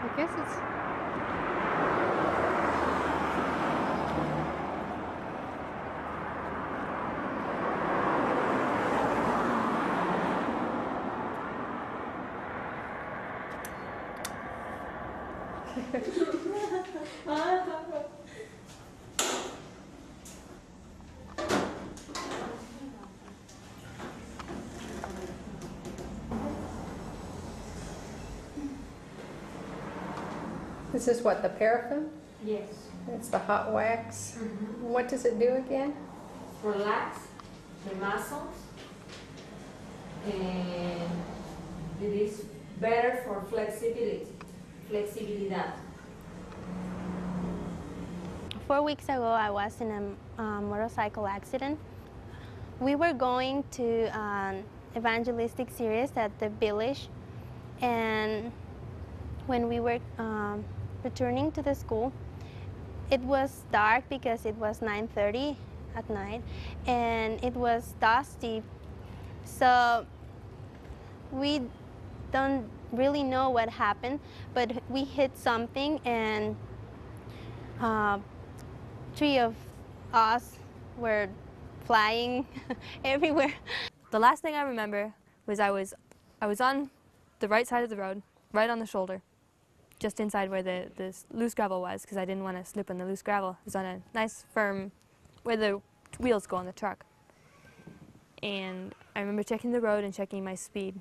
I guess it's... This is what, the paraffin? Yes. It's the hot wax. Mm-hmm. What does it do again? Relax the muscles, and it is better for flexibility. Flexibilidad. 4 weeks ago, I was in a motorcycle accident. We were going to an evangelistic series at the village, and when we were returning to the school, it was dark because it was 9:30 at night, and it was dusty. So we don't really know what happened, but we hit something, and 3 of us were flying everywhere. The last thing I remember was I was on the right side of the road, right on the shoulder, just inside where the loose gravel was, because I didn't want to slip on the loose gravel. It was on a nice firm, where the wheels go on the truck. And I remember checking the road and checking my speed.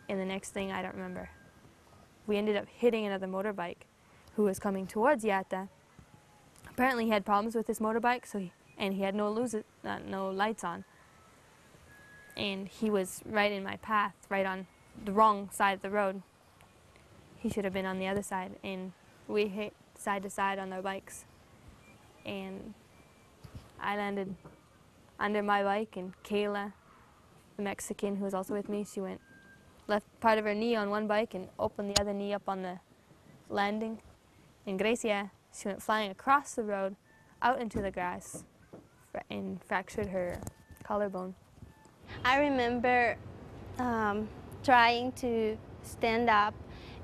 And the next thing, I don't remember. We ended up hitting another motorbike who was coming towards Yata. Apparently he had problems with his motorbike, and he had no lights on. And he was right in my path, right on the wrong side of the road. He should have been on the other side, and we hit side to side on our bikes. And I landed under my bike, and Keila, the Mexican who was also with me, she left part of her knee on one bike and opened the other knee up on the landing. And Gracia, she went flying across the road out into the grass and fractured her collarbone. I remember trying to stand up,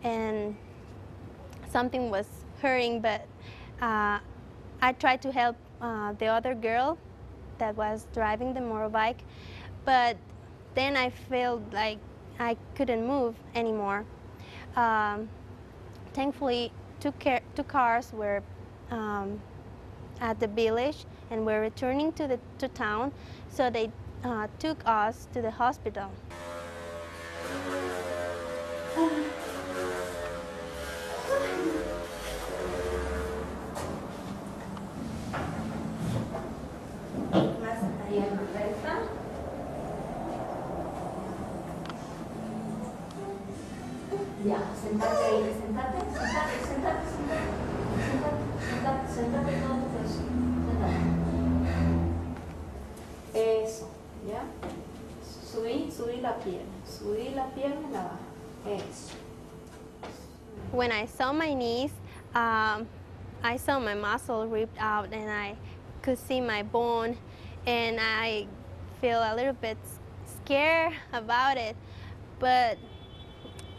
and something was hurting, but I tried to help the other girl that was driving the motorbike, but then I felt like I couldn't move anymore. Thankfully, two cars were at the village and were returning to town, so they took us to the hospital. Ya, sentate ahí, sentate, sentate, sentate, sentate, sentate, sentate todo tu peso, sentate. Eso, ya. Subí la pierna y la baja. Eso. When I saw my knees, I saw my muscle ripped out, and I could see my bone, and I feel a little bit scared about it, but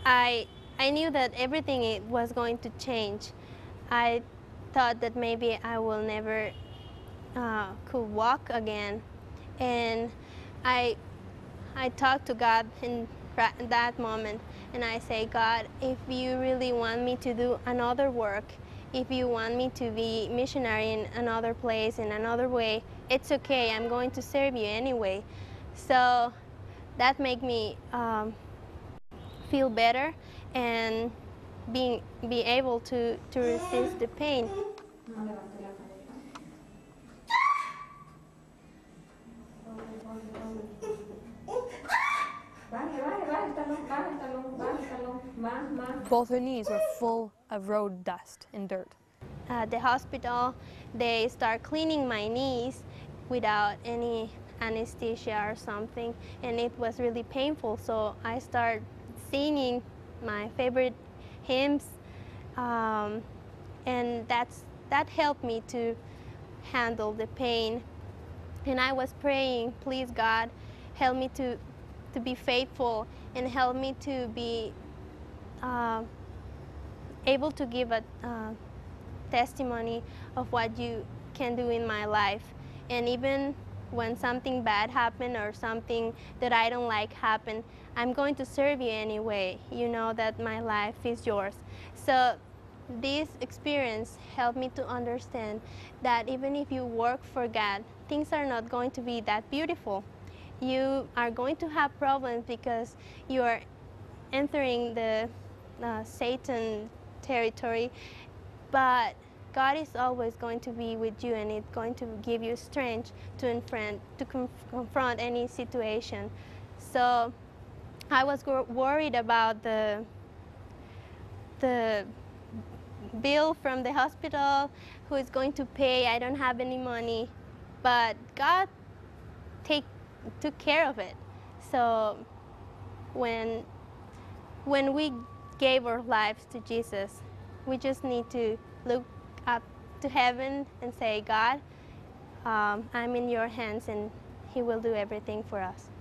I knew that everything was going to change. I thought that maybe I will never could walk again, and I talked to God in that moment, and I say, God, if you really want me to do another work, if you want me to be missionary in another place, in another way, it's okay, I'm going to serve you anyway. So that made me feel better and be able to resist the pain. Both her knees were full of road dust and dirt. At the hospital, they start cleaning my knees without any anesthesia or something, and it was really painful, so I start singing my favorite hymns, and that helped me to handle the pain. And I was praying, please God, help me to be faithful, and help me to be able to give a testimony of what you can do in my life. And even when something bad happened or something that I don't like happened, I'm going to serve you anyway. You know that my life is yours. So this experience helped me to understand that even if you work for God, things are not going to be that beautiful. You are going to have problems because you are entering the Satan territory, but God is always going to be with you, and it's going to give you strength to confront any situation. So I was worried about the bill from the hospital, who is going to pay. I don't have any money, but God took care of it. So when we gave our lives to Jesus, we just need to look up to heaven and say, God, I'm in your hands, and He will do everything for us.